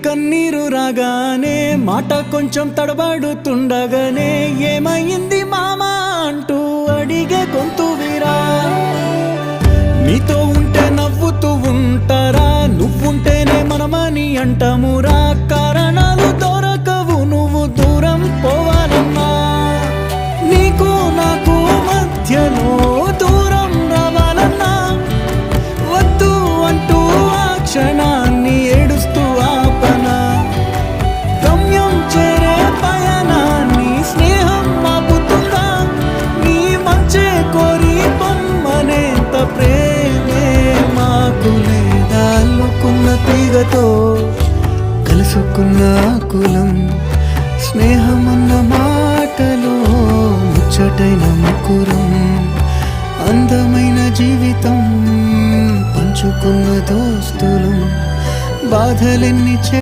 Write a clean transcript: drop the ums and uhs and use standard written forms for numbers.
కన్నీరు రాగానే మాట కొంచెం తడబడుతుండగానే ఏమైంది మామా అంటూ అడిగే గొంతు వీరా. నీతో ఉంటే నవ్వుతూ ఉంటారా, నువ్వుంటేనే మనమని అంటామురా. కారణాలు దొరకవు నువ్వు దూరం పోవాలన్నా, నీకు నాకు మధ్యలో దూరం రావాలన్నా. వద్దు అంటూ ఆ క్షణాన్ని ఏడుస్తూ ఆపనా, గమ్యం చేరే పయనాన్ని స్నేహం ఆపుతుందా. నీ మంచే కోరి పొమ్మనేంత ప్రేమే మాకు లేదా. అల్లుకున్న తీగతో కలుసుకున్న కులం, స్నేహమన్న మాటలో ముచ్చటైన ముకురం. అందమైన జీవితం పంచుకున్న దోస్తులం, బాధలెన్ని